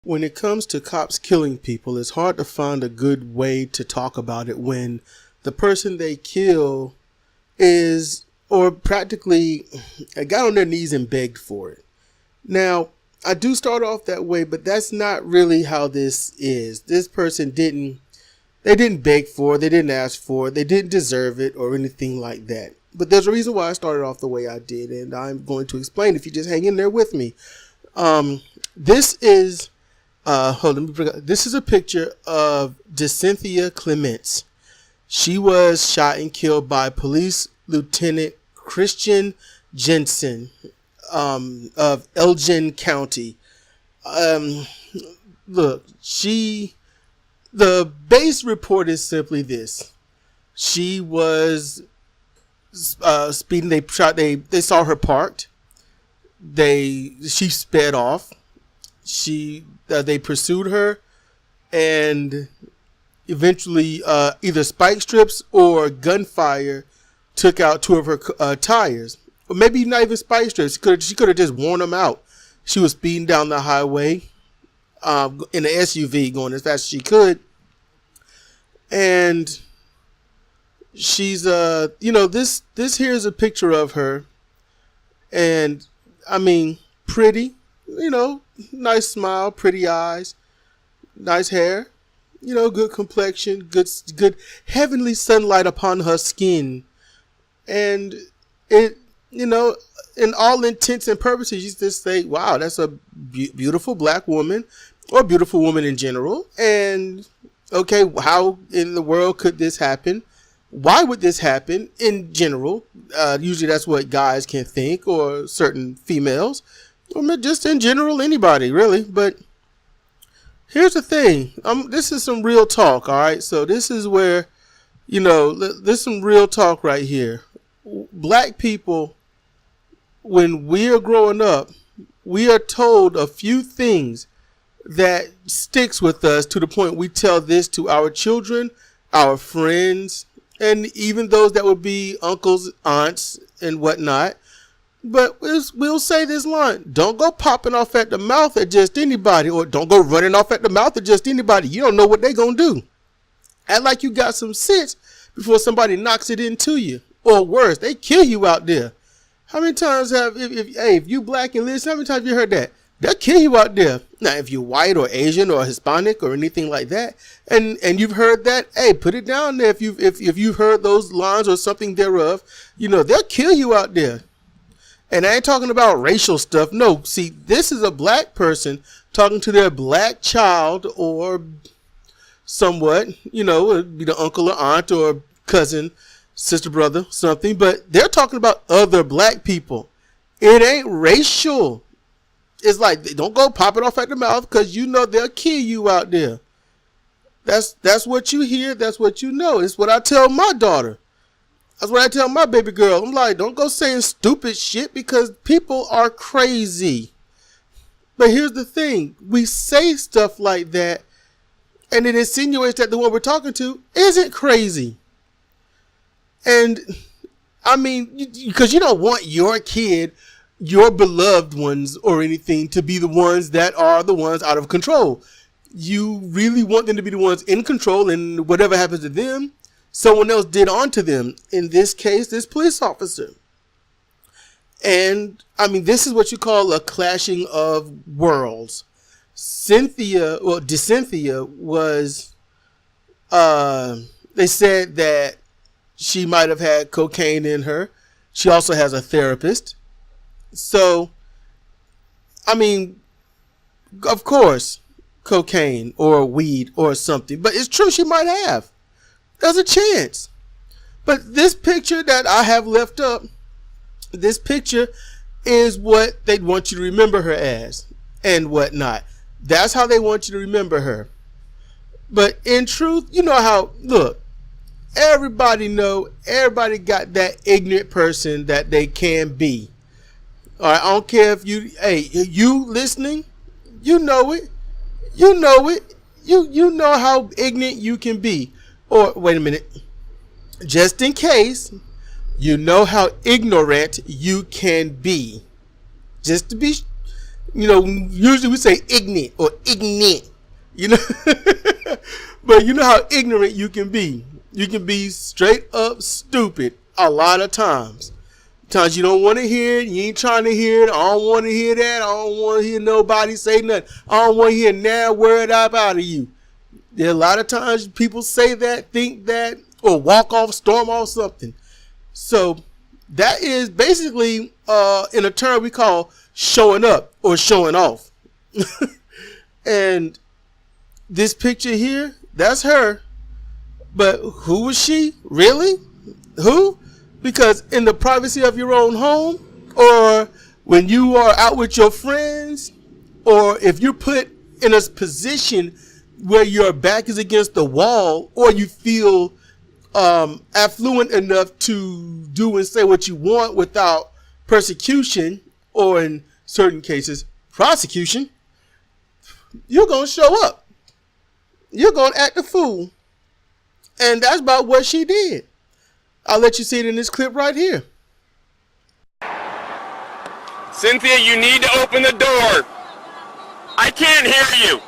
when it comes to cops killing people, it's hard to find a good way to talk about it when the person they kill is, or practically got on their knees and begged for it. Now, I do start off that way, but that's not really how this is. This person didn't beg for it, they didn't ask for it, they didn't deserve it or anything like that. But there's a reason why I started off the way I did, and I'm going to explain if you just hang in there with me. This is this is a picture of Decynthia Clements. She was shot and killed by Police Lieutenant Christian Jensen of Elgin County. Look, the base report is simply this. She was speeding. They saw her parked. She sped off. They pursued her, and eventually either spike strips or gunfire took out two of her tires. Or maybe not even spike strips. She could have just worn them out. She was speeding down the highway in an SUV, going as fast as she could. And she's this here is a picture of her, and I mean, pretty, nice smile, pretty eyes, nice hair, good complexion, good heavenly sunlight upon her skin, and it, in all intents and purposes, you just say, wow, that's a beautiful black woman, or beautiful woman in general. And okay, how in the world could this happen? Why would this happen in general? Usually that's what guys can think, or certain females, or just in general, anybody really. But here's the thing. This is some real talk, all right? So this is where, there's some real talk right here. Black people, when we are growing up, we are told a few things that sticks with us to the point we tell this to our children, our friends, and even those that would be uncles, aunts, and whatnot. But we'll say this line: don't go popping off at the mouth at just anybody, or don't go running off at the mouth at just anybody. You don't know what they're going to do. Act like you got some sense before somebody knocks it into you. Or worse, they kill you out there. How many times if you black and listen, how many times have you heard that? They'll kill you out there. Now, if you're white or Asian or Hispanic or anything like that, and you've heard that, hey, put it down there. If you've heard those lines or something thereof, they'll kill you out there. And I ain't talking about racial stuff. No, see, this is a black person talking to their black child, or somewhat, it'd be the uncle or aunt or cousin, sister, brother, something. But they're talking about other black people. It ain't racial. It's like, don't go pop it off at the mouth, because they'll kill you out there. That's what you hear. That's what you know. It's what I tell my daughter. That's what I tell my baby girl. I'm like, don't go saying stupid shit, because people are crazy. But here's the thing. We say stuff like that, and it insinuates that the one we're talking to isn't crazy. And I mean, because you don't want your kid, your beloved ones or anything, to be the ones that are the ones out of control. You really want them to be the ones in control, and whatever happens to them, someone else did onto them. In this case, this police officer. And I mean, this is what you call a clashing of worlds. Decynthia was, they said that she might have had cocaine in her. She also has a therapist. So, I mean, of course, cocaine or weed or something. But it's true, she might have. There's a chance. But this picture that I have left up, this picture is what they want you to remember her as and whatnot. That's how they want you to remember her. But in truth, you know how, look, everybody got that ignorant person that they can be. All right, I don't care if you listening, you know it. You know how ignorant you can be. Or, wait a minute, just in case, you know how ignorant you can be. Just to be, You know, usually we say ignorant or ignorant. You know, but you know how ignorant you can be. You can be straight up stupid a lot of times. Times you don't want to hear it, you ain't trying to hear it. I don't want to hear that. I don't want to hear nobody say nothing. I don't want to hear now word up out of you. There are a lot of times people say that, think that, or walk off, storm off something. So that is basically in a term we call showing up or showing off. And this picture here, that's her. But who was she? Really? Who? Because in the privacy of your own home, or when you are out with your friends, or if you're put in a position where your back is against the wall, or you feel affluent enough to do and say what you want without persecution, or in certain cases, prosecution, you're going to show up. You're going to act a fool. And that's about what she did. I'll let you see it in this clip right here. Cynthia, you need to open the door. I can't hear you.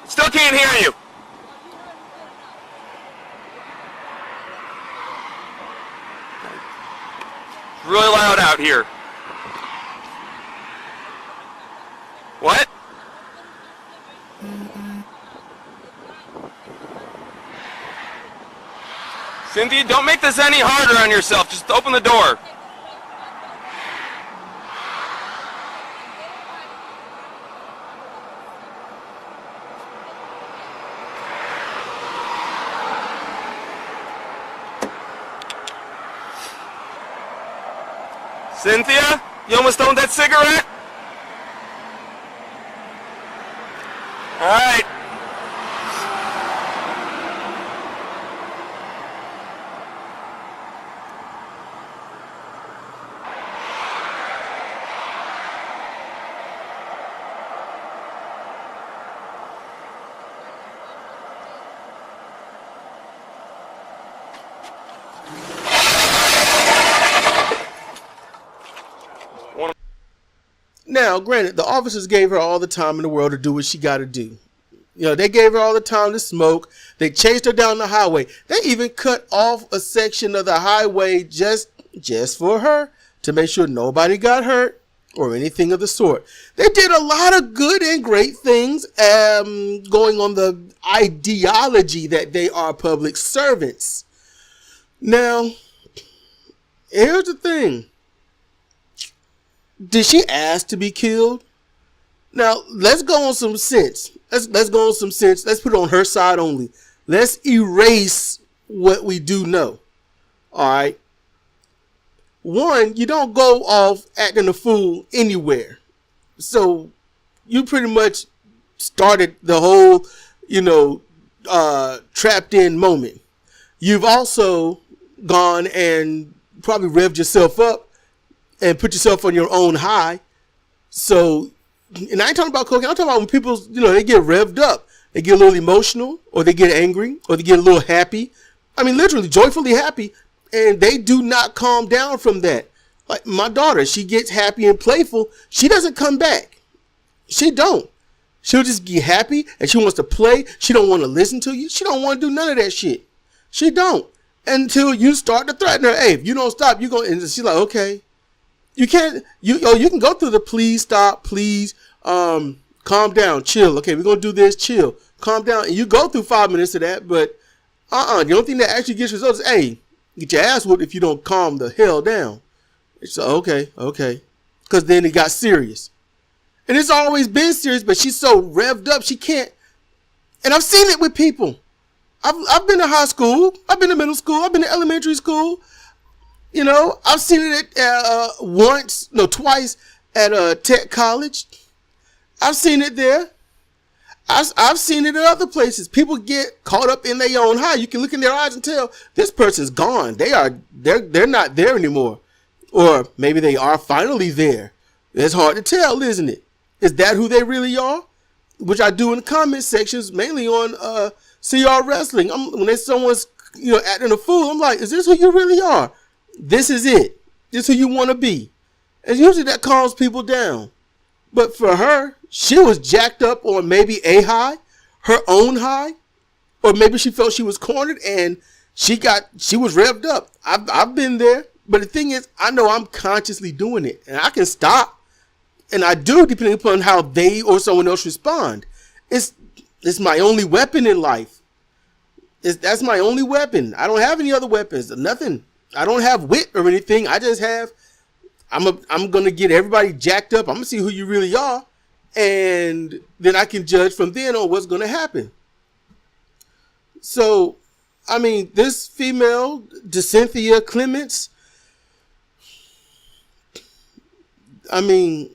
Still can't hear you. It's really loud out here. What? Cynthia, don't make this any harder on yourself. Just open the door. Cynthia, you almost owned that cigarette? All right. Now, granted, the officers gave her all the time in the world to do what she got to do. You know, they gave her all the time to smoke. They chased her down the highway. They even cut off a section of the highway just for her to make sure nobody got hurt or anything of the sort. They did a lot of good and great things going on the ideology that they are public servants. Now, here's the thing. Did she ask to be killed? Now, let's go on some sense. Let's go on some sense. Let's put it on her side only. Let's erase what we do know. All right. One, you don't go off acting a fool anywhere. So you pretty much started the whole, trapped in moment. You've also gone and probably revved yourself up and put yourself on your own high. So, and I ain't talking about cocaine. I'm talking about when people, they get revved up. They get a little emotional, or they get angry, or they get a little happy. I mean, literally, joyfully happy. And they do not calm down from that. Like my daughter, she gets happy and playful. She doesn't come back. She don't. She'll just get happy and she wants to play. She don't want to listen to you. She don't want to do none of that shit. She don't. Until you start to threaten her. Hey, if you don't stop, you're going to, and she's like, okay. You can't, you can go through the please stop, please, calm down, chill. Okay, we're going to do this, chill, calm down. And you go through 5 minutes of that, but the only thing that actually gets results is, hey, get your ass whooped if you don't calm the hell down. It's okay. Because then it got serious. And it's always been serious, but she's so revved up, she can't. And I've seen it with people. I've been to high school. I've been to middle school. I've been to elementary school. I've seen it twice at Tech College. I've seen it there. I've seen it at other places. People get caught up in their own high. You can look in their eyes and tell this person's gone. They're not there anymore. Or maybe they are finally there. It's hard to tell, isn't it? Is that who they really are? Which I do in the comment sections, mainly on CR Wrestling. When someone's acting a fool. I'm like, is this who you really are? This is it. This is who you want to be. And usually that calms people down. But for her, she was jacked up on maybe a high, her own high, or maybe she felt she was cornered and she was revved up. I've been there. But the thing is, I know I'm consciously doing it, and I can stop. And I do, depending upon how they or someone else respond. It's my only weapon in life. That's my only weapon. I don't have any other weapons. Nothing. I don't have wit or anything. I just have. I'm gonna get everybody jacked up. I'm gonna see who you really are, and then I can judge from then on what's gonna happen. So, I mean, this female, Decynthia Clements. I mean,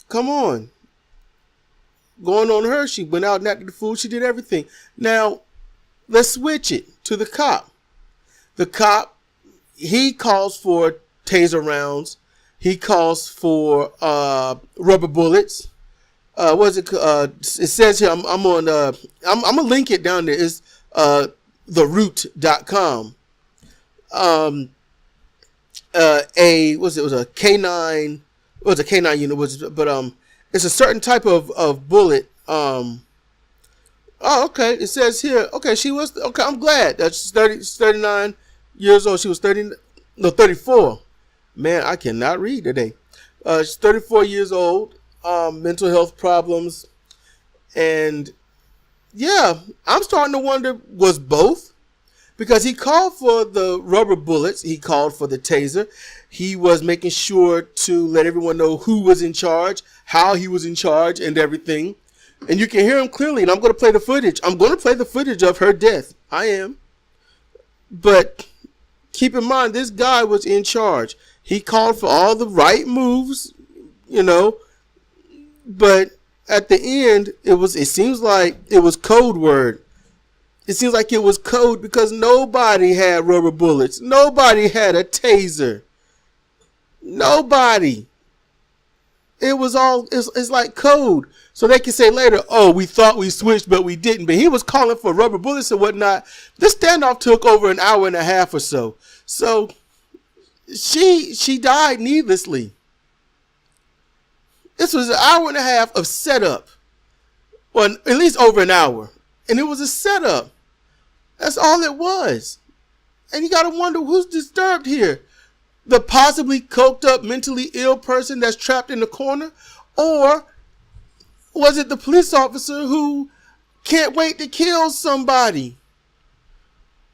come on. Going on her, she went out and acted the fool. She did everything. Now, let's switch it to the cop. The cop, he calls for taser rounds. He calls for rubber bullets. It says here, I'm gonna link it down there. It's theroot.com. It was a K9. It was a K9 unit, but it's a certain type of bullet. Oh, okay. It says here. Okay, she was okay. I'm glad that she's 39 years old. She was 34. Man, I cannot read today. She's 34 years old. Mental health problems, and yeah, I'm starting to wonder, was both? Because he called for the rubber bullets. He called for the taser. He was making sure to let everyone know who was in charge, how he was in charge, and everything. And you can hear him clearly. And I'm going to play the footage. I'm going to play the footage of her death. I am. But keep in mind, this guy was in charge. He called for all the right moves, But at the end, it seems like it was code word. It seems like it was code because nobody had rubber bullets. Nobody had a taser. Nobody. It's like code. So they can say later, oh, we thought we switched, but we didn't. But he was calling for rubber bullets and whatnot. This standoff took over an hour and a half or so. So she died needlessly. This was an hour and a half of setup. Well, at least over an hour. And it was a setup. That's all it was. And you got to wonder who's disturbed here. The possibly coked up, mentally ill person that's trapped in the corner? Or was it the police officer who can't wait to kill somebody?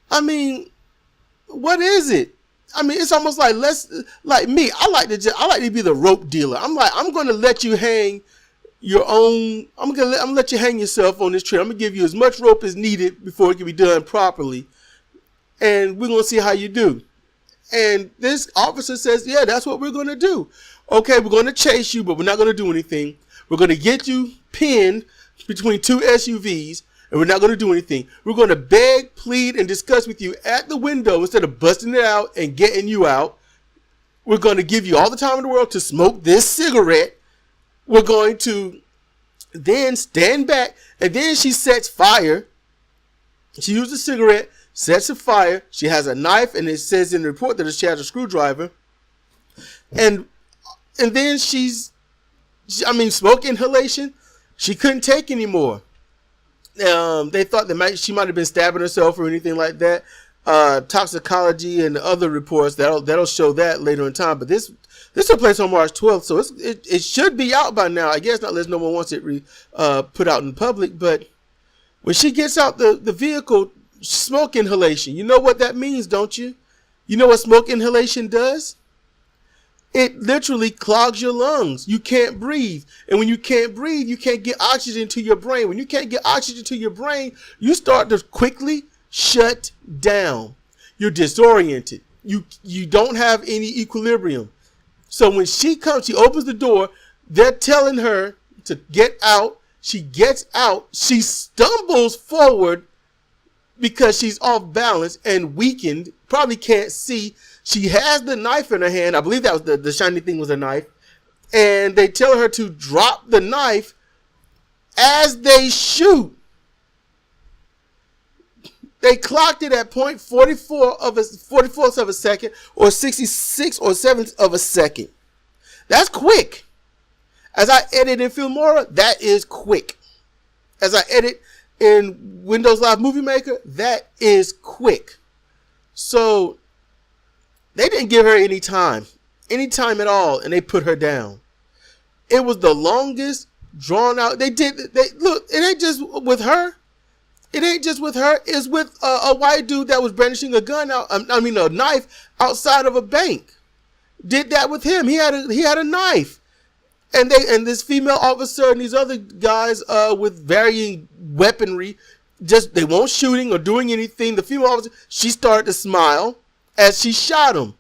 I mean, what is it? I mean, it's almost like me. I like to be the rope dealer. I'm going to let you hang your own. I'm gonna let you hang yourself on this tree. I'm gonna give you as much rope as needed before it can be done properly, and we're gonna see how you do. And this officer says, yeah, that's what we're gonna do. Okay, we're gonna chase you, but we're not gonna do anything. We're gonna get you pinned between two SUVs, and we're not gonna do anything. We're gonna beg, plead, and discuss with you at the window instead of busting it out and getting you out. We're gonna give you all the time in the world to smoke this cigarette. We're going to then stand back, and then she sets fire. She used a cigarette, sets a fire. She has a knife, and it says in the report that she has a screwdriver. And then smoke inhalation. She couldn't take anymore. They thought she might have been stabbing herself or anything like that. Toxicology and other reports that'll show that later in time. But this took place on March 12th, so it should be out by now. I guess not unless no one wants it put out in public. But when she gets out the vehicle, smoke inhalation. You know what that means, don't you? You know what smoke inhalation does? It literally clogs your lungs. You can't breathe. And when you can't breathe, you can't get oxygen to your brain. When you can't get oxygen to your brain, you start to quickly shut down. You're disoriented. You don't have any equilibrium. So when she comes, she opens the door, they're telling her to get out. She gets out. She stumbles forward because she's off balance and weakened, probably can't see. She has the knife in her hand. I believe that was the shiny thing was a knife. And they tell her to drop the knife as they shoot. They clocked it at 0.44 of a second, or 66 or 7th of a second. That's quick. As I edit in Filmora, that is quick. As I edit in Windows Live Movie Maker, that is quick. So they didn't give her any time at all, and they put her down. It was the longest drawn out. Look, it ain't just with her. It's with a white dude that was brandishing a gun a knife outside of a bank. Did that with him. He had a knife. And this female officer and these other guys with varying weaponry, they weren't shooting or doing anything. The female officer, she started to smile as she shot him.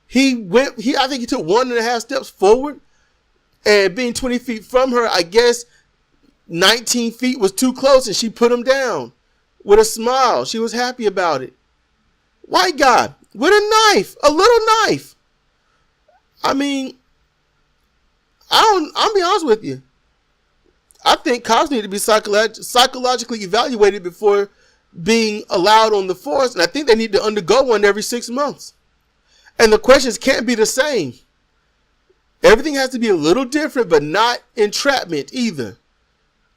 I think he took 1.5 steps forward, and being 20 feet from her, I guess 19 feet was too close, and she put him down with a smile. She was happy about it. White guy with a knife, a little knife. I mean, I'll be honest with you. I think cops need to be psychologically evaluated before being allowed on the force, and I think they need to undergo one every 6 months. And the questions can't be the same. Everything has to be a little different, but not entrapment either.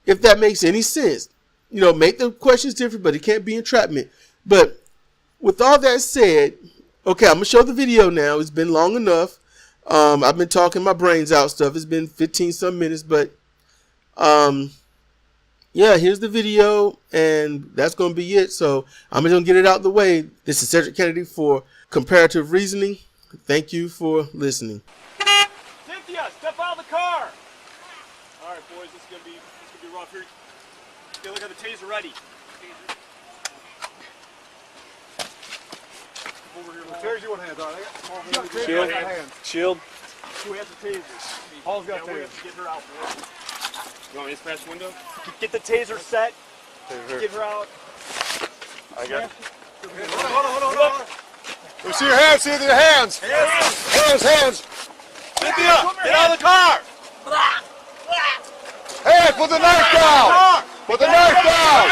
If that makes any sense. Make the questions different, but it can't be entrapment. But with all that said, okay, I'm going to show the video now. It's been long enough. I've been talking my brains out stuff. It's been 15 some minutes, but yeah, here's the video, and that's going to be it. So I'm going to get it out the way. This is Cedric Kennedy for Comparative Reasoning. Thank you for listening. Cynthia, step out of the car. All right, boys, this is gonna be rough here. Okay, look at the taser ready. Over here. Taser's you want hands on. Shield. Shield. Who has the taser? Paul's got taser. Get her out, boys. You want me to smash the window? Get the taser set. Get her out. I got it. Hold on. Let me see your hands, Cynthia, hands. Hands. Cynthia, get out of the car. Hey, put the knife down. Put the knife down.